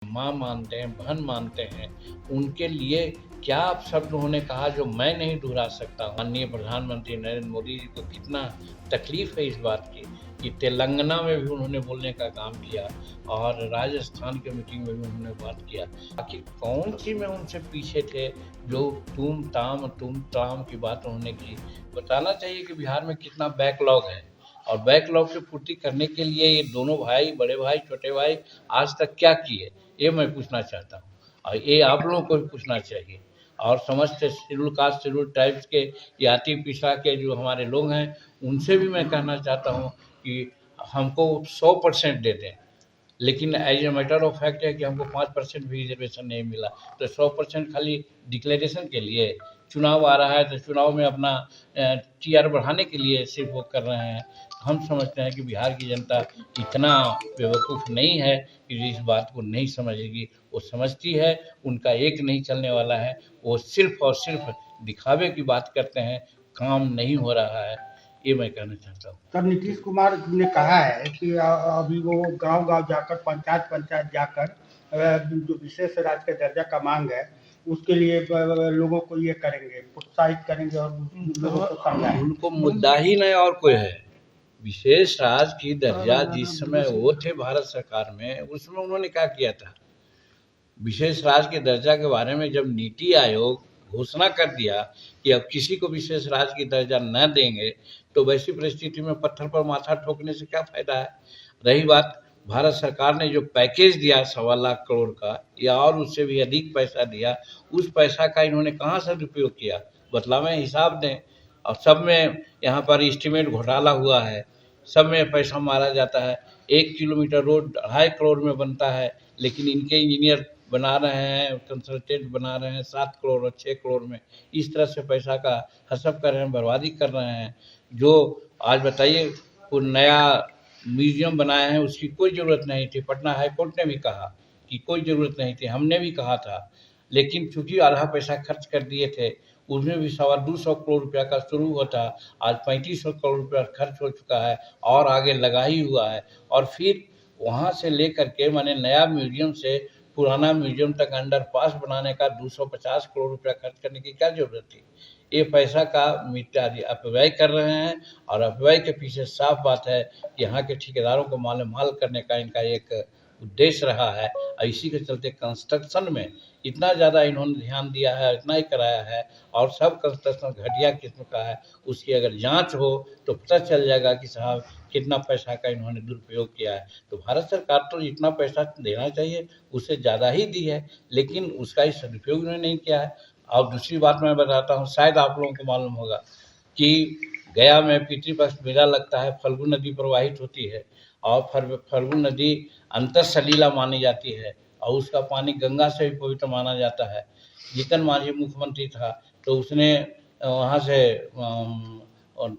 माँ मानते हैं, बहन मानते हैं, उनके लिए क्या आप शब्द उन्होंने कहा जो मैं नहीं दोहरा सकता। माननीय प्रधानमंत्री नरेंद्र मोदी जी को कितना तकलीफ है इस बात की कि तेलंगाना में भी उन्होंने बोलने का काम किया और राजस्थान के मीटिंग में भी उन्होंने बात किया। आखिर कौन सी में उनसे पीछे थे जो तुम ताम की बात उन्होंने की। बताना चाहिए कि बिहार में कितना बैकलॉग है और बैकलॉग की पूर्ति करने के लिए ये दोनों भाई, बड़े भाई, छोटे भाई आज तक क्या किए, ये मैं पूछना चाहता हूँ और ये आप लोगों को भी पूछना चाहिए। और समस्त शेड्यूल कास्ट, शेड्यूल ट्राइब्स के जाति पिछड़ा के जो हमारे लोग हैं, उनसे भी मैं कहना चाहता हूँ कि हमको 100% दे दें, लेकिन as a matter of fact है कि हमको 5% भी रिजर्वेशन नहीं मिला। तो 100% खाली डिक्लेरेशन के लिए, चुनाव आ रहा है तो चुनाव में अपना टीआर बढ़ाने के लिए सिर्फ वो कर रहे हैं। हम समझते हैं कि बिहार की जनता इतना बेवकूफ़ नहीं है कि इस बात को नहीं समझेगी। वो समझती है, उनका एक नहीं चलने वाला है। वो सिर्फ और सिर्फ दिखावे की बात करते हैं, काम नहीं हो रहा है, ये मैं कहना चाहता हूँ। तब नीतीश कुमार ने कहा है कि अभी वो गांव-गांव जाकर, पंचायत-पंचायत जाकर जो विशेष राज्य के दर्जा का मांग है, उसके लिए लोगों को ये करेंगे, प्रोत्साहित करेंगे और लोगों को समझाएंगे। उनको मुद्दा ही नहीं और कोई है। विशेष राज्य की दर्जा जिस समय वो थे भारत सरकार में, उस समय उन्होंने क्या किया था? विशेष राज्य के दर्जा के बारे में जब नीति आयोग घोषणा कर दिया कि अब किसी को विशेष राज्य की दर्जा न देंगे, तो वैसी परिस्थिति में पत्थर पर माथा ठोकने से क्या फायदा है। रही बात भारत सरकार ने जो पैकेज दिया 1.25 करोड़ का या और उससे भी अधिक पैसा दिया, उस पैसा का इन्होंने कहाँ सदुपयोग किया, बतलावें, हिसाब दें। और सब में यहाँ पर एस्टीमेट घोटाला हुआ है, सब में पैसा मारा जाता है। 1 किलोमीटर रोड 2.5 करोड़ में बनता है, लेकिन इनके इंजीनियर बना रहे हैं, कंसल्टेंट बना रहे हैं 7 करोड़ और 6 करोड़ में। इस तरह से पैसा का हड़प कर रहे हैं, बर्बादी कर रहे हैं। जो आज बताइए, वो नया म्यूजियम बनाए हैं, उसकी कोई ज़रूरत नहीं थी। पटना हाई कोर्ट ने भी कहा कि कोई ज़रूरत नहीं थी, हमने भी कहा था, लेकिन चूंकि आधा पैसा खर्च कर दिए थे, उसमें भी 225 करोड़ रुपया का शुरू हुआ था, आज 3500 करोड़ रुपया खर्च हो चुका है और आगे लगा ही हुआ है। और फिर वहाँ से लेकर के माने नया म्यूजियम से पुराना म्यूजियम तक अंडरपास बनाने का 250 करोड़ रुपया खर्च करने की क्या जरूरत थी। ये पैसा का अपव्यय कर रहे हैं और अपव्यय के पीछे साफ बात है कि यहाँ के ठेकेदारों को माल करने का इनका एक उद्देश्य रहा है और इसी के चलते कंस्ट्रक्शन में इतना ज़्यादा इन्होंने ध्यान दिया है, इतना ही कराया है और सब कंस्ट्रक्शन घटिया किस्म का है। उसकी अगर जांच हो तो पता चल जाएगा कि साहब कितना पैसा का इन्होंने दुरुपयोग किया है। तो भारत सरकार तो जितना पैसा देना चाहिए उससे ज़्यादा ही दी है, लेकिन उसका ही सदुपयोग इन्होंने नहीं किया है। और दूसरी बात मैं बताता हूँ, शायद आप लोगों को मालूम होगा कि गया में पितृपक्ष मेला लगता है, फल्गु नदी प्रवाहित होती है और फल्गु नदी अंतर सलीला मानी जाती है और उसका पानी गंगा से भी पवित्र माना जाता है। जीतन मांझी मुख्यमंत्री था तो उसने वहाँ से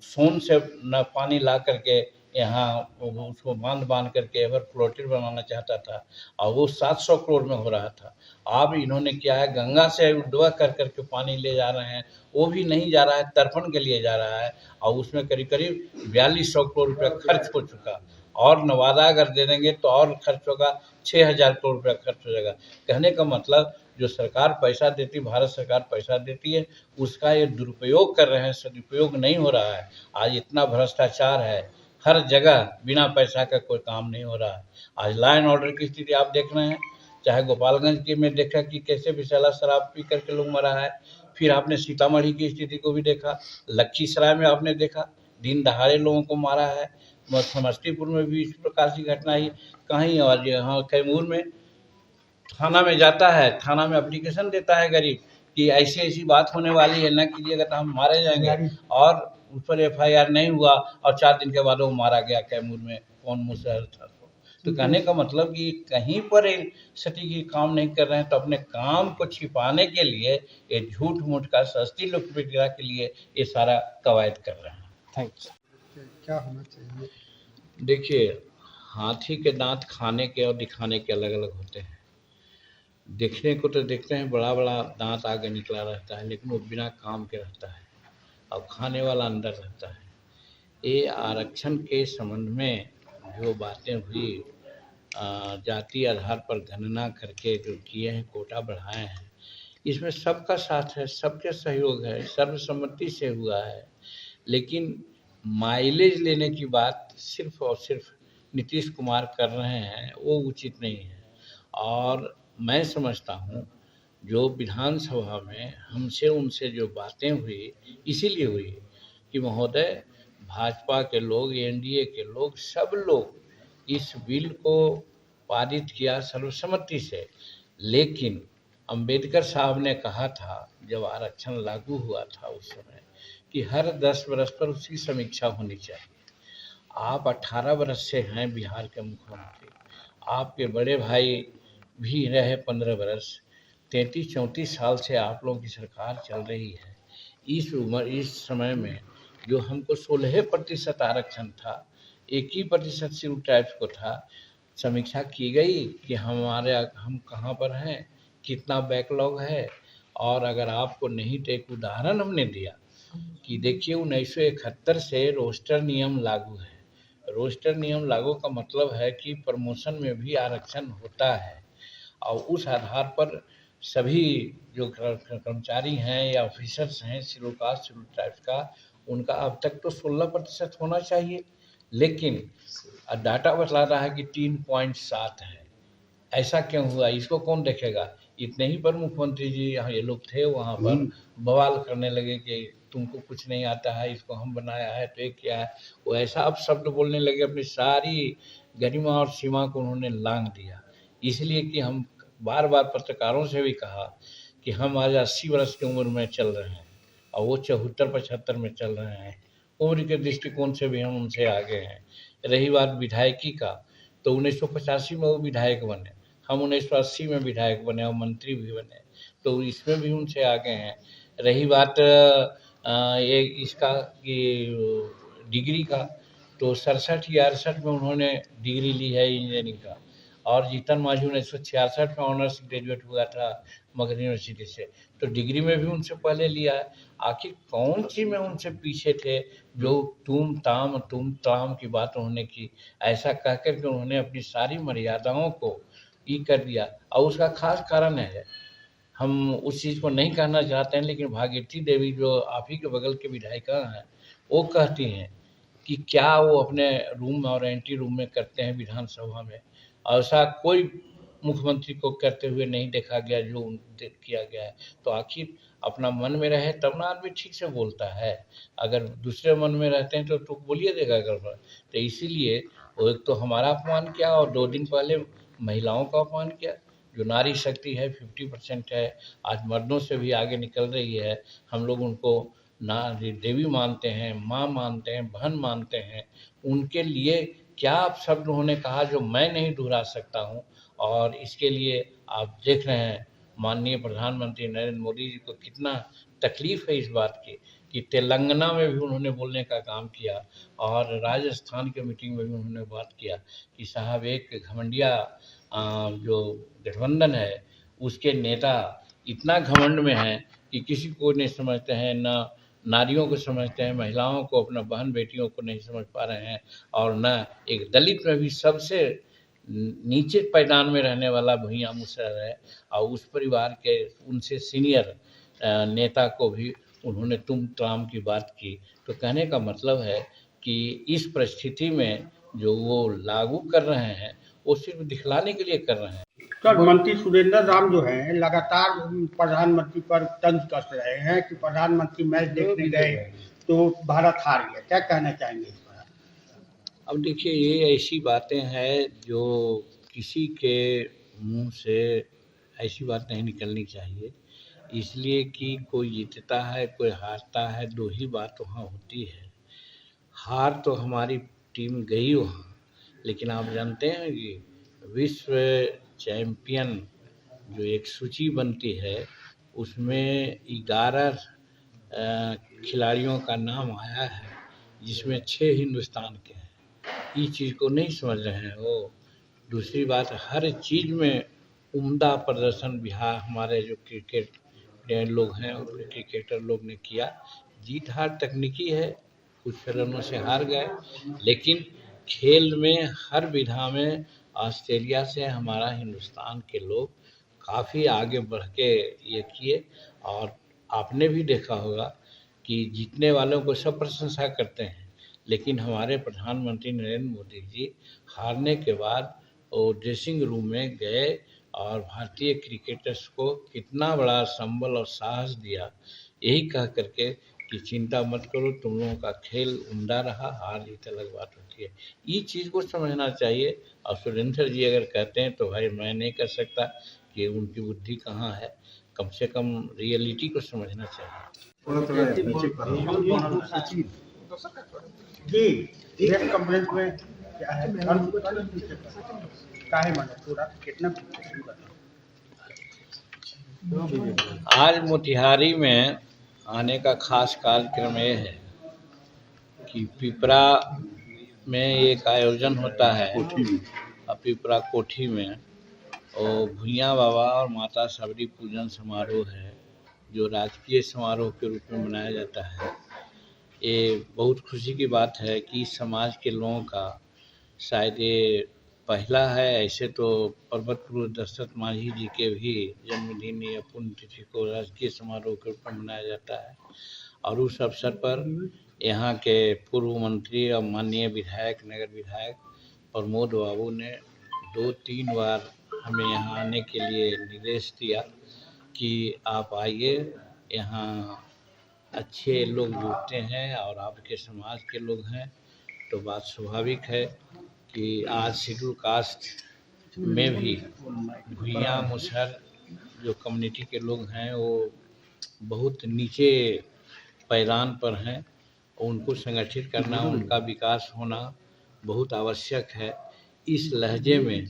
सोन से न पानी ला करके यहाँ उसको बांध करके एवर फ्लोटेड बनाना चाहता था और वो 700 करोड़ में हो रहा था। अब इन्होंने क्या है, गंगा से उद्वह कर करके पानी ले जा रहे हैं, वो भी नहीं जा रहा है, तर्पण के लिए जा रहा है और उसमें करीब करीब 4200 करोड़ रुपया खर्च हो चुका और नवादा अगर दे देंगे तो और खर्च होगा, 6000 करोड़ रुपया खर्च हो जाएगा। कहने का मतलब जो सरकार पैसा देती, भारत सरकार पैसा देती है, उसका ये दुरुपयोग कर रहे हैं, सदुपयोग नहीं हो रहा है। आज इतना भ्रष्टाचार है, हर जगह बिना पैसा का कोई काम नहीं हो रहा है। आज लॉ एंड ऑर्डर की स्थिति आप देख रहे हैं, चाहे गोपालगंज के में देखा कि कैसे विषैला शराब पी करके लोग मरा है, फिर आपने सीतामढ़ी की स्थिति को भी देखा, लखीसराय में आपने देखा दिन दहाड़े लोगों को मारा है, समस्तीपुर में भी इस प्रकार की घटना ही कहीं, और यहाँ कैमूर में थाना में जाता है, थाना में एप्लीकेशन देता है गरीब कि ऐसी ऐसी बात होने वाली है, न कीजिएगा तो हम मारे जाएंगे, और उस पर एफआईआर नहीं हुआ और 4 दिन के बाद वो मारा गया कैमूर में, कौन मुशहर था। तो कहने का मतलब कि कहीं पर सटीक काम नहीं कर रहे हैं, तो अपने काम को छिपाने के लिए ये झूठ मूठ का सस्ती लोकप्रियता के लिए ये सारा कवायद कर रहे हैं। थैंक्स। क्या होना चाहिए? देखिए, हाथी के दांत खाने के और दिखाने के अलग अलग होते हैं। देखने को तो देखते हैं बड़ा बड़ा दांत आगे निकला रहता है, लेकिन वो बिना काम के रहता है और खाने वाला अंदर रहता है। ये आरक्षण के संबंध में जो बातें हुई जाति आधार पर गणना करके जो किए हैं, कोटा बढ़ाए हैं, इसमें सबका साथ है, सबके सहयोग है, सर्वसम्मति से हुआ है। लेकिन माइलेज लेने की बात सिर्फ और सिर्फ नीतीश कुमार कर रहे हैं, वो उचित नहीं है। और मैं समझता हूँ जो विधानसभा में हमसे उनसे जो बातें हुई, इसीलिए हुई कि महोदय, भाजपा के लोग, एनडीए के लोग, सब लोग इस बिल को पारित किया सर्वसम्मति से। लेकिन अंबेडकर साहब ने कहा था, जब आरक्षण लागू हुआ था उस समय, कि हर 10 वर्ष पर उसकी समीक्षा होनी चाहिए। आप 18 वर्ष से हैं बिहार के मुख्यमंत्री, आपके बड़े भाई भी रहे 15 वर्ष, 33-34 साल से आप लोगों की सरकार चल रही है। इस समय में जो हमको 16% आरक्षण था, 1% शेड्यूल ट्राइब्स को था, समीक्षा की गई कि हम कहाँ पर हैं, कितना बैकलॉग है। और अगर आपको नहीं तो एक उदाहरण हमने दिया कि देखिए 1971 से रोस्टर नियम लागू है। रोस्टर नियम लागू का मतलब है कि प्रमोशन में भी आरक्षण होता है, और उस आधार पर सभी जो कर्मचारी हैं या ऑफिसर्स हैं शेड्यूल कास्ट शेड्यूल ट्राइब्स का, उनका अब तक तो 16% होना चाहिए, लेकिन डाटा बता रहा है कि 3.7 है। ऐसा क्यों हुआ, इसको कौन देखेगा? इतने ही पर मुख्यमंत्री जी यहाँ ये लोग थे, वहाँ पर बवाल करने लगे कि तुमको कुछ नहीं आता है, इसको हम बनाया है तो ये क्या है, वो ऐसा अब शब्द बोलने लगे, अपनी सारी गरिमा और सीमा को उन्होंने लांघ दिया। इसलिए कि हम बार बार पत्रकारों से भी कहा कि हम आज 80 वर्ष की उम्र में चल रहे हैं और वो 74-75 में चल रहे हैं। उम्र के दृष्टिकोण से भी हम उनसे आगे हैं। रही बात विधायकी का, तो 1985 में वो विधायक बने, हम 1980 में विधायक बने और मंत्री भी बने, तो इसमें भी उनसे आगे हैं। रही बात ये इसका कि डिग्री का, तो 67 या 68 में उन्होंने डिग्री ली है इंजीनियरिंग का, और जीतन मांझी 1966 में ऑनर्स ग्रेजुएट हुआ था मगध यूनिवर्सिटी से, तो डिग्री में भी उनसे पहले लिया है। आखिर कौन सी में उनसे पीछे थे जो तुम ताम की बात उन्होंने की, ऐसा कह कर के उन्होंने अपनी सारी मर्यादाओं को ये कर दिया। और उसका खास कारण है, हम उस चीज़ को नहीं कहना चाहते हैं, लेकिन भागीरथी देवी जो आप ही के बगल के विधायिका हैं, वो कहती हैं कि क्या वो अपने रूम और एंटी रूम में करते हैं विधानसभा में, ऐसा कोई मुख्यमंत्री को करते हुए नहीं देखा गया जो किया गया है। तो आखिर अपना मन में रहे तब ना आदमी ठीक से बोलता है, अगर दूसरे मन में रहते हैं तो बोलिए देगा गड़बड़। तो इसीलिए वो एक तो हमारा अपमान किया, और 2 दिन पहले महिलाओं का अपमान किया। जो नारी शक्ति है 50% है, आज मर्दों से भी आगे निकल रही है। हम लोग उनको देवी मानते हैं, माँ मानते हैं, बहन मानते हैं। उनके लिए क्या आप शब्द उन्होंने कहा जो मैं नहीं दोहरा सकता हूँ। और इसके लिए आप देख रहे हैं माननीय प्रधानमंत्री नरेंद्र मोदी जी को कितना तकलीफ है इस बात की कि तेलंगाना में भी उन्होंने बोलने का काम किया, और राजस्थान के मीटिंग में भी उन्होंने बात किया कि साहब एक घमंडिया जो गठबंधन है उसके नेता इतना घमंड में है कि किसी को नहीं समझते हैं, ना नारियों को समझते हैं, महिलाओं को, अपना बहन बेटियों को नहीं समझ पा रहे हैं, और न एक दलित में भी सबसे नीचे पैदान में रहने वाला भुइयां मुसहर है, और उस परिवार के उनसे सीनियर नेता को भी उन्होंने तुम तमाम की बात की। तो कहने का मतलब है कि इस परिस्थिति में जो वो लागू कर रहे हैं वो सिर्फ दिखलाने के लिए कर रहे हैं। सर, मंत्री सुरेंद्र राम जो है लगातार प्रधानमंत्री पर तंज कस रहे हैं कि प्रधानमंत्री मैच देखने गए तो भारत हार गया, क्या कहना चाहेंगे इस पर? अब देखिए, ये ऐसी बातें हैं जो किसी के मुंह से ऐसी बात नहीं निकलनी चाहिए, इसलिए कि कोई जीतता है कोई हारता है, 2 ही बात वहाँ होती है। हार तो हमारी टीम गई वहाँ, लेकिन आप जानते हैं कि विश्व चैंपियन जो एक सूची बनती है उसमें 11 खिलाड़ियों का नाम आया है, जिसमें 6 हिंदुस्तान के हैं। इस चीज़ को नहीं समझ रहे हैं वो। दूसरी बात, हर चीज़ में उम्दा प्रदर्शन बिहार हमारे जो क्रिकेट प्लेयर लोग हैं और क्रिकेटर लोग ने किया। जीत हार तकनीकी है, कुछ रनों से हार गए, लेकिन खेल में हर विधा में ऑस्ट्रेलिया से हमारा हिंदुस्तान के लोग काफ़ी आगे बढ़ के ये किए। और आपने भी देखा होगा कि जीतने वालों को सब प्रशंसा करते हैं, लेकिन हमारे प्रधानमंत्री नरेंद्र मोदी जी हारने के बाद वो ड्रेसिंग रूम में गए और भारतीय क्रिकेटर्स को कितना बड़ा संबल और साहस दिया, यही कह करके कि चिंता मत करो, तुम लोगों का खेल उम्दा रहा, हार जीत अलग बात होती है। ये चीज़ को समझना चाहिए। और सुरेंद्र जी अगर कहते हैं तो भाई मैं नहीं कर सकता कि उनकी बुद्धि कहाँ है, कम से कम रियलिटी को समझना चाहिए। जी प्रेस कॉन्फ्रेंस में क्या है काहे माने पूरा कितना आज मोतिहारी में आने का खास कार्यक्रम ये है कि पिपरा में एक आयोजन होता है, पिपरा कोठी में, और भुइयाँ बाबा और माता सबरी पूजन समारोह है जो राजकीय समारोह के रूप में मनाया जाता है। ये बहुत खुशी की बात है कि समाज के लोगों का शायद ये पहला है। ऐसे तो पर्वत पुरुष दशरथ मांझी जी के भी जन्मदिन या पुण्यतिथि को राजकीय समारोह के रूप में मनाया जाता है। और उस अवसर पर यहाँ के पूर्व मंत्री और माननीय विधायक, नगर विधायक प्रमोद बाबू ने 2-3 बार हमें यहाँ आने के लिए निर्देश दिया कि आप आइए, यहाँ अच्छे लोग जुड़ते हैं और आपके समाज के लोग हैं। तो बात स्वाभाविक है कि आज शेड्यूल कास्ट में भी भुइयाँ मुसहर जो कम्युनिटी के लोग हैं वो बहुत नीचे पैदान पर हैं। उनको संगठित करना, उनका विकास होना बहुत आवश्यक है। इस लहजे में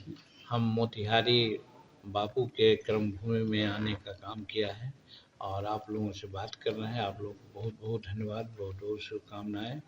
हम मोतिहारी बापू के कर्मभूमि में आने का काम किया है और आप लोगों से बात कर रहे हैं। आप लोग को बहुत बहुत धन्यवाद, बहुत बहुत शुभकामनाएं।